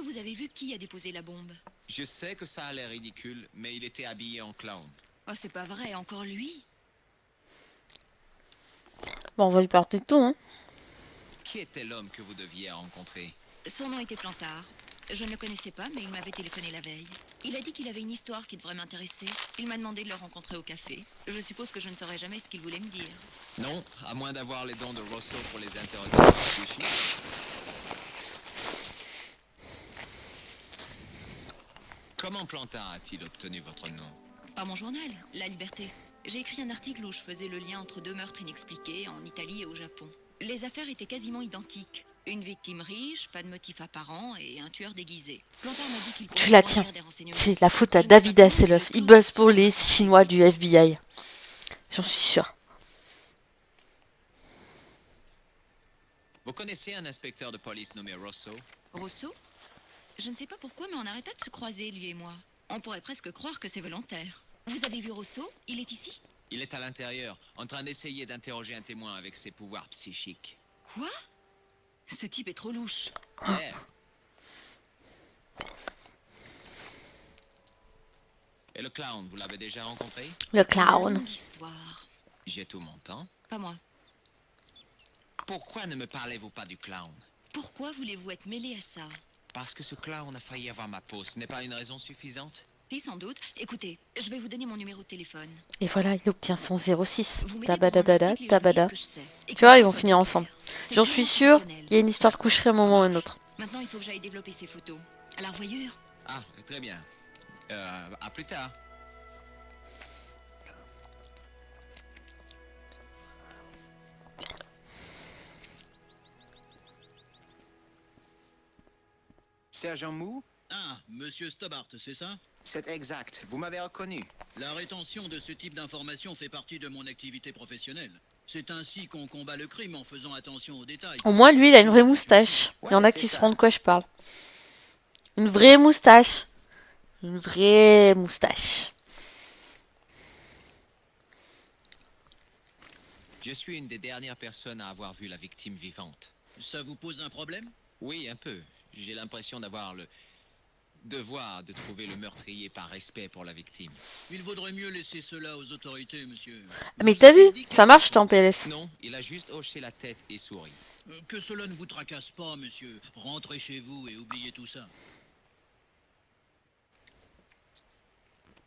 que vous avez vu qui a déposé la bombe? Je sais que ça a l'air ridicule, mais il était habillé en clown. Oh, c'est pas vrai, encore lui? Bon, on va lui parler de tout, hein. Qui était l'homme que vous deviez rencontrer? Son nom était Plantard. Je ne le connaissais pas, mais il m'avait téléphoné la veille. Il a dit qu'il avait une histoire qui devrait m'intéresser. Il m'a demandé de le rencontrer au café. Je suppose que je ne saurais jamais ce qu'il voulait me dire. Non, à moins d'avoir les dons de Rosso pour les interrogatoires psychiques. Comment Plantard a-t-il obtenu votre nom? Par mon journal, La Liberté. J'ai écrit un article où je faisais le lien entre 2 meurtres inexpliqués en Italie et au Japon. Les affaires étaient quasiment identiques. Une victime riche, pas de motif apparent et un tueur déguisé. Plantard m'a dit qu'il Tu pourrait la me tiens. fournir des renseignements. C'est la faute à David Hasselhoff. Il bosse pour les Chinois du FBI. J'en suis sûre. Vous connaissez un inspecteur de police nommé Rosso? Rosso? Je ne sais pas pourquoi, mais on n'arrête pas de se croiser, lui et moi. On pourrait presque croire que c'est volontaire. Vous avez vu Rosso? Il est ici? Il est à l'intérieur, en train d'essayer d'interroger un témoin avec ses pouvoirs psychiques. Quoi? Ce type est trop louche. Yeah. Et le clown, vous l'avez déjà rencontré? Le clown. Longue histoire. J'ai tout mon temps. Pas moi. Pourquoi ne me parlez-vous pas du clown? Pourquoi voulez-vous être mêlé à ça? Parce que ce clown a failli avoir ma peau, ce n'est pas une raison suffisante? Si, sans doute. Écoutez, je vais vous donner mon numéro de téléphone. Et voilà, il obtient son 06. Vous m'aidez pour un Tabadabada, article et tabada. je dis ce que je sais. Et Tu vois, que ils vont c'est finir clair. ensemble. C'est J'en très suis sûre, professionnel. il y a une histoire de coucherie à un moment ou un autre. Maintenant, il faut que j'aille développer ces photos. À la revoyure. Ah, très bien. À plus tard. Sergent Mou? Ah, monsieur Stobart, c'est ça? C'est exact. Vous m'avez reconnu. La rétention de ce type d'informations fait partie de mon activité professionnelle. C'est ainsi qu'on combat le crime en faisant attention aux détails. Au moins, lui, il a une vraie moustache. Il y en a qui sauront de quoi je parle. Une vraie moustache. Une vraie moustache. Je suis une des dernières personnes à avoir vu la victime vivante. Ça vous pose un problème? Oui, un peu. J'ai l'impression d'avoir le devoir de trouver le meurtrier par respect pour la victime. Il vaudrait mieux laisser cela aux autorités, monsieur. Ah, mais Vous t'as avez vu? dit Ça marche, t'es en PLS. Non, il a juste hoché la tête et souri. que cela ne vous tracasse pas, monsieur. Rentrez chez vous et oubliez tout ça.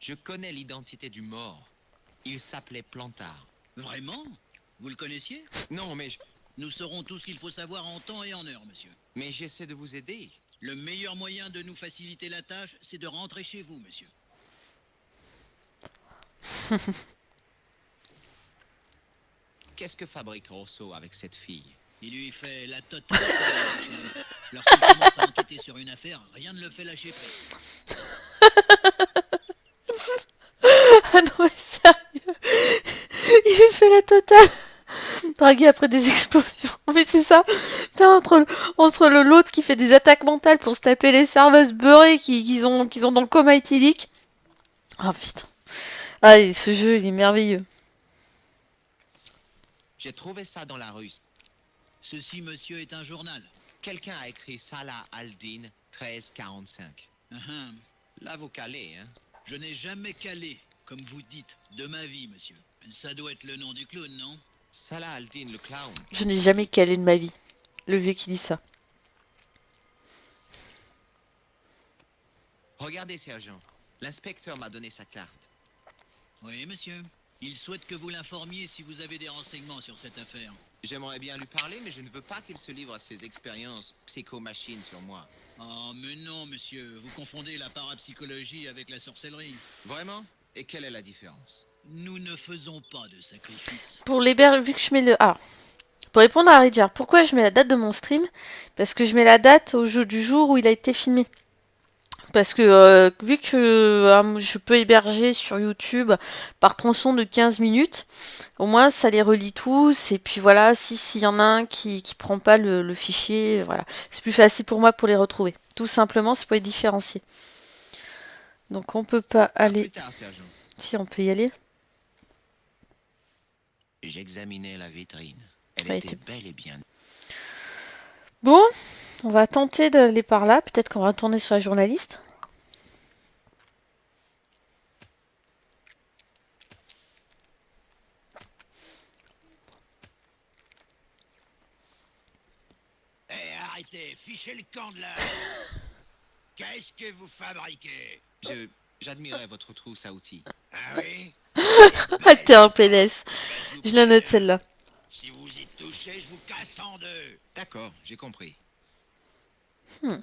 Je connais l'identité du mort. Il s'appelait Plantard. Vraiment? Vous le connaissiez? Non, Nous saurons tout ce qu'il faut savoir en temps et en heure, monsieur. mais j'essaie de vous aider. Le meilleur moyen de nous faciliter la tâche, c'est de rentrer chez vous, monsieur. Qu'est-ce que fabrique Rosso avec cette fille? Il lui fait la totale. Lorsqu'il commence à enquêter sur une affaire, rien ne le fait lâcher prise. Ah non, mais sérieux. Il lui fait la totale. Dragué après des explosions. Mais c'est ça. Putain, entre l'autre qui fait des attaques mentales pour se taper les serveuses beurrées qu'ils ont dans le coma éthylique. Ah putain. Ah, et ce jeu, il est merveilleux. J'ai trouvé ça dans la rue. Ceci, monsieur, est un journal. Quelqu'un a écrit Salah Aldin 1345. Là, vous calez, hein? Je n'ai jamais calé, comme vous dites, de ma vie, monsieur. Ça doit être le nom du clown, non? Salah Aldin, le clown. Je n'ai jamais calé de ma vie. Le vieux qui dit ça. Regardez, sergent. L'inspecteur m'a donné sa carte. Oui, monsieur. Il souhaite que vous l'informiez si vous avez des renseignements sur cette affaire. J'aimerais bien lui parler, mais je ne veux pas qu'il se livre à ses expériences psychomachines sur moi. Oh, mais non, monsieur. Vous confondez la parapsychologie avec la sorcellerie. Vraiment? Et quelle est la différence? Nous ne faisons pas de sacrifice. Pour l'hébergement, vu que je mets le... Ah, pour répondre à Ridger, pourquoi je mets la date de mon stream? Parce que je mets la date au jour du jour où il a été filmé. Parce que vu que je peux héberger sur YouTube par tronçon de 15 minutes, au moins ça les relie tous. Et puis voilà, s'il y en a un qui prend pas le fichier, voilà. C'est plus facile pour moi pour les retrouver. Tout simplement, c'est pour les différencier. Donc on peut pas aller... Plus tard, sergent. Si, on peut y aller. J'examinais la vitrine. Elle Elle était était- bel et bien. Bon, On va tenter d'aller par là. Peut-être qu'on va retourner sur la journaliste. Eh, arrêtez, fichez le camp de là. Qu'est-ce que vous fabriquez? J'admirais votre trousse à outils. Ah oui? Ah, t'es un PLS. Ben, Je la note celle-là. Si vous y touchez, je vous casse en deux. D'accord, j'ai compris. Hmm.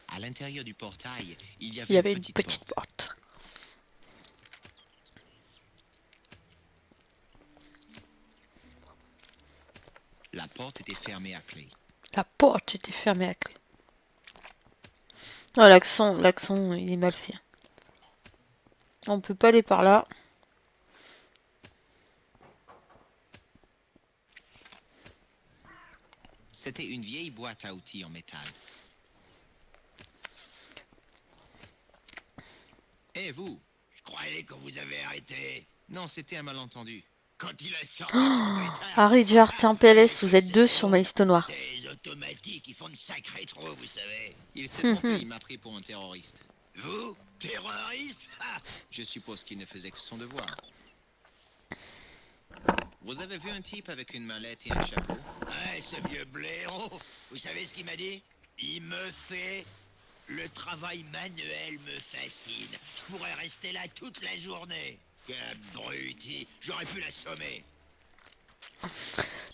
À l'intérieur du portail, il y Il y avait avait une une petite petite porte. porte. La porte était fermée à clé. La porte était fermée à clé. Oh, l'accent, il est mal fait. On peut pas aller par là. C'était une vieille boîte à outils en métal. Et vous? Je croyais qu'on vous avait arrêté. Non, c'était un malentendu. Quand il a sorti Oh, son pétard. Harry Jar, t'es un PLS, vous êtes deux sur ma liste noire. Ces automatiques, ils font de sacrés trous, vous savez. Il s'est trompé, il m'a pris pour un terroriste. Vous, terroriste? Ah, Je suppose qu'il ne faisait que son devoir. Vous avez vu un type avec une mallette et un chapeau? ouais, ce vieux blaireau. Vous savez ce qu'il m'a dit? Il me fait... Le travail manuel me fascine. Je pourrais rester là toute la journée. Quel abruti. J'aurais pu l'assommer.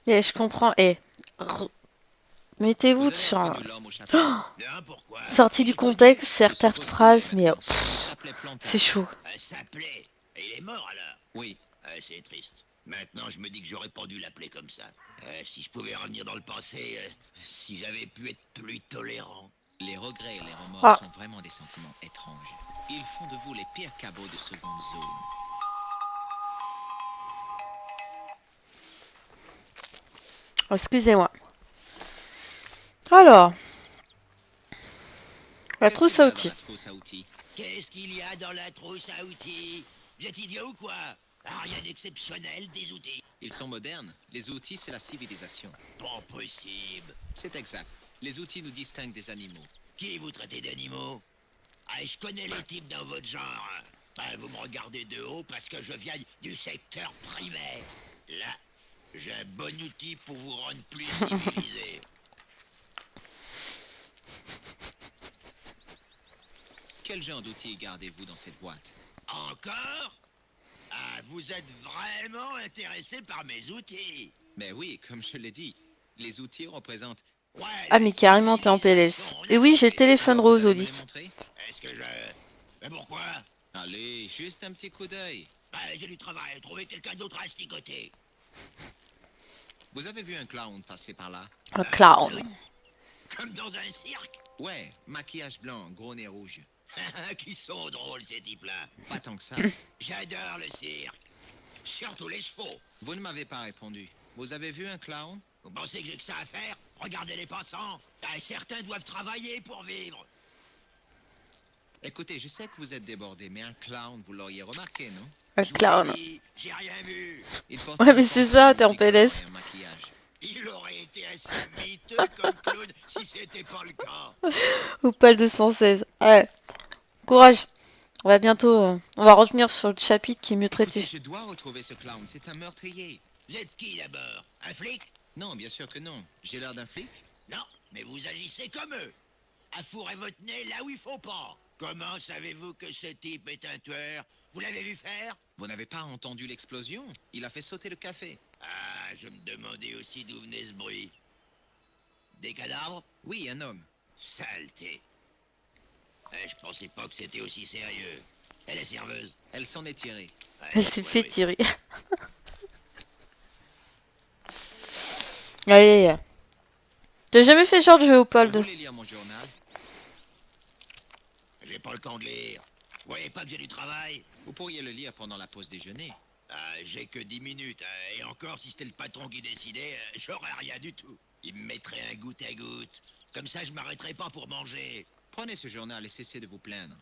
Et je comprends. Et mettez-vous Vous avez sur un... reconnu l'homme au chapeau? Oh, Non, pourquoi? sorti du contexte, certaines phrases, mais Il s'appelait Plantard. c'est chaud. Ça plaît. Et il est mort alors? Oui, C'est triste. Maintenant, je me dis que j'aurais pas dû l'appeler comme ça. Si je pouvais revenir dans le passé, si j'avais pu être plus tolérant. les regrets et les remords Ah. sont vraiment des sentiments étranges. Ils font de vous les pires cabots de seconde zone. Excusez-moi. Alors, la Qu'est-ce trousse qu'il y à a dans outils. la trousse à outils? Qu'est-ce qu'il y a dans la trousse à outils? Vous êtes idiot ou quoi? Rien d'exceptionnel, des outils. Ils sont modernes. Les outils, c'est la civilisation. Pas possible. C'est exact. Les outils nous distinguent des animaux. Qui vous traitez d'animaux? Ah, je connais les types dans votre genre. Vous me regardez de haut parce que je viens du secteur primaire. Là, j'ai un bon outil pour vous rendre plus civilisé. Quel genre d'outils gardez-vous dans cette boîte? Encore? Ah, vous êtes vraiment intéressé par mes outils. Mais oui, comme je l'ai dit, les outils représentent... Ouais, Ah mais carrément t'es en PLS. Et oui, j'ai le téléphone Alors, rose, vous allez me les Olis. montrer? Est-ce que je... Mais pourquoi? Allez, juste un petit coup d'œil. J'ai du travail. Trouver quelqu'un d'autre à asticoter. Vous avez vu un clown passer par là? Un clown. Comme dans un cirque. Ouais, maquillage blanc, gros nez rouge. Qui sont drôles, ces types-là. Pas tant que ça. J'adore le cirque. Surtout les chevaux. Vous ne m'avez pas répondu. Vous avez vu un clown? Vous pensez que j'ai que ça à faire? Regardez les passants. Certains doivent travailler pour vivre. Écoutez, je sais que vous êtes débordé, mais un clown, vous l'auriez remarqué, non? Un Je vous clown. l'ai dit, j'ai rien vu. Il portait Ouais, un mais c'est pantalon ça, t'es en multicolore PLS. et un maquillage. Il aurait été assez miteux comme clown si c'était pas le cas. Opal 216. Ouais. Courage. On va bientôt... on va revenir sur le chapitre qui est mieux Écoutez, traité. je dois retrouver ce clown, c'est un meurtrier. Vous êtes qui d'abord? Un flic? Non, bien sûr que non. J'ai l'air d'un flic? Non, mais vous agissez comme eux. À fourrer votre nez là où il faut pas. Comment savez-vous que ce type est un tueur? Vous l'avez vu faire? Vous n'avez pas entendu l'explosion? Il a fait sauter le café. Ah, je me demandais aussi d'où venait ce bruit. Des cadavres? Oui, un homme. Saleté. Je pensais pas que c'était aussi sérieux. Et la serveuse? Elle s'en est tirée. Elle s'est ouais, fait ouais. tirer. Allez. T'as jamais fait ce genre de jeu, Opal Vous 2? voulez lire mon journal? J'ai pas le temps de lire. Vous voyez pas que j'ai du travail? Vous pourriez le lire pendant la pause déjeuner. J'ai que 10 minutes. Et encore, si c'était le patron qui décidait, j'aurais rien du tout. Il me mettrait un goutte à goutte. Comme ça, je m'arrêterais pas pour manger. Prenez ce journal et cessez de vous plaindre.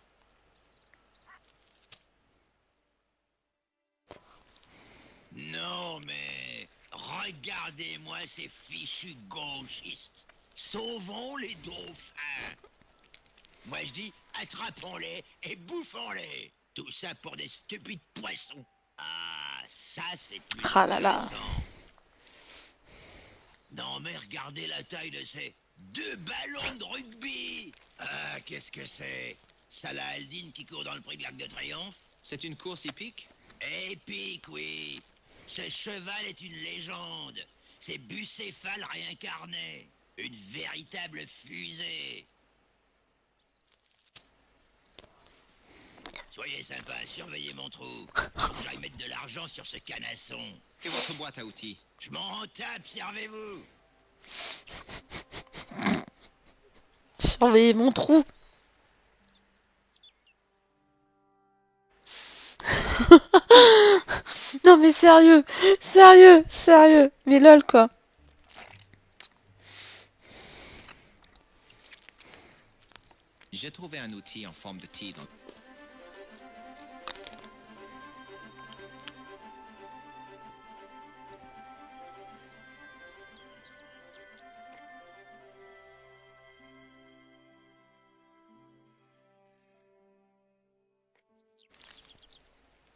Non, mais regardez-moi ces fichus gauchistes. Sauvons les dauphins. Moi je dis, attrapons-les et bouffons-les. Tout ça pour des stupides poissons. Ah, ça c'est plus Ah là là. intéressant. Non mais regardez la taille de ces 2 ballons de rugby. Ah, qu'est-ce que c'est? Salah Aldine qui court dans le prix de l'Arc de Triomphe? C'est une course hippique? Épique, oui. Ce cheval est une légende. C'est Bucéphale réincarné. Une véritable fusée. Soyez sympa, surveillez mon trou. Faut que j'aille mettre de l'argent sur ce canasson. Et votre boîte à outils? Je m'en tape, servez-vous. Surveillez mon trou. Non mais sérieux, sérieux, sérieux. Mais lol quoi. J'ai trouvé un outil en forme de T dans...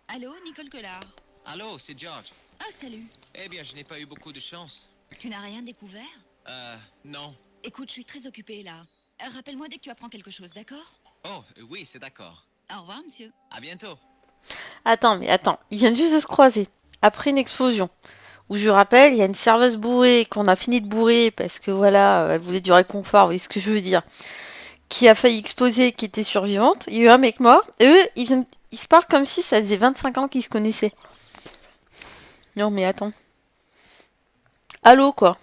Allô, Nicole Collard. Allô, c'est George. Ah, salut. Eh bien, je n'ai pas eu beaucoup de chance. Tu n'as rien découvert? Non. Écoute, je suis très occupée là. Rappelle-moi dès que tu apprends quelque chose, d'accord? Oh, oui, c'est d'accord. Au revoir, monsieur. À bientôt. Attends, mais attends. Ils viennent juste de se croiser. Après une explosion. Où je rappelle, il y a une serveuse bourrée qu'on a fini de bourrer parce que voilà, elle voulait du réconfort, vous voyez ce que je veux dire. Qui a failli exploser, qui était survivante. Il y a eu un mec mort. Et eux, ils se parlent comme si ça faisait 25 ans qu'ils se connaissaient. Non mais attends. Allô quoi.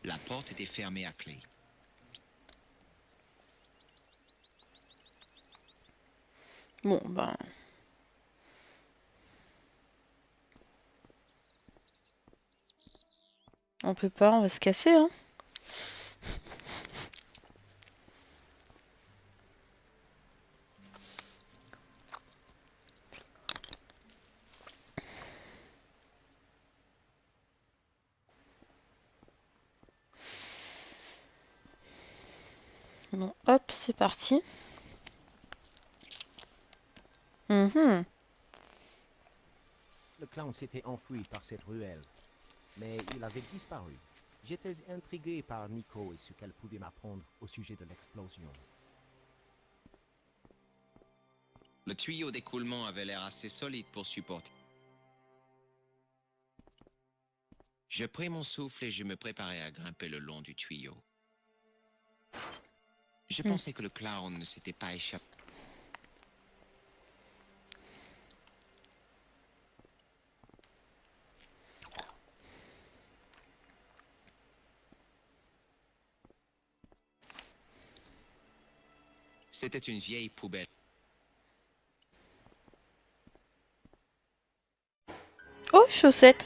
La porte était fermée à clé. Bon ben. On peut pas, on va se casser hein. Bon, hop, c'est parti. Mhm. Le clown s'était enfui par cette ruelle, mais il avait disparu. J'étais intrigué par Nico et ce qu'elle pouvait m'apprendre au sujet de l'explosion. Le tuyau d'écoulement avait l'air assez solide pour supporter. Je pris mon souffle et je me préparais à grimper le long du tuyau. Je pensais que le clown ne s'était pas échappé. C'était une vieille poubelle. Oh, chaussettes.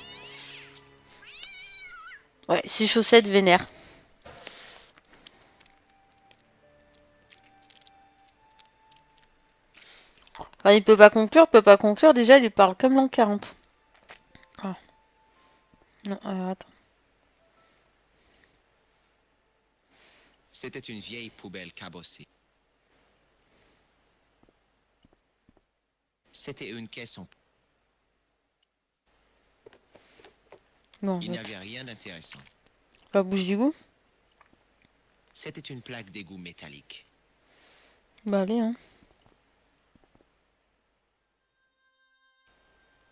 Ouais, c'est chaussettes vénère. Enfin, il peut pas conclure, déjà il lui parle comme l'an 40. Ah. Non, alors attends. C'était une vieille poubelle cabossée. C'était une caisse en... Non, Il n'y attends. avait rien d'intéressant. La bouche du goût. C'était une plaque d'égout métallique. Bah allez hein.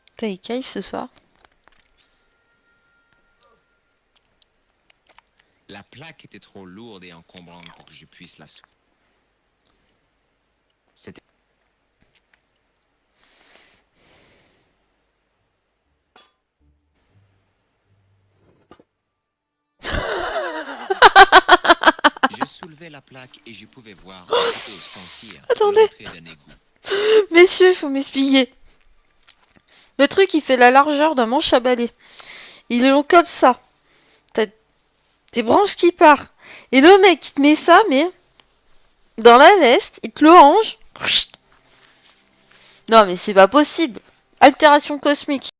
Putain, il cave ce soir. La plaque était trop lourde et encombrante pour que je puisse la soulever. C'était... Je soulevais la plaque et je pouvais voir, ou plutôt sentir, Attendez. l'entrée d'un égout. Messieurs, faut m'expliquer. Le truc, il fait la largeur d'un manche à balai. Il est long comme ça. T'as des branches qui partent. Et le mec, il te met ça, mais dans la veste, il te le range. Non, mais c'est pas possible. Altération cosmique.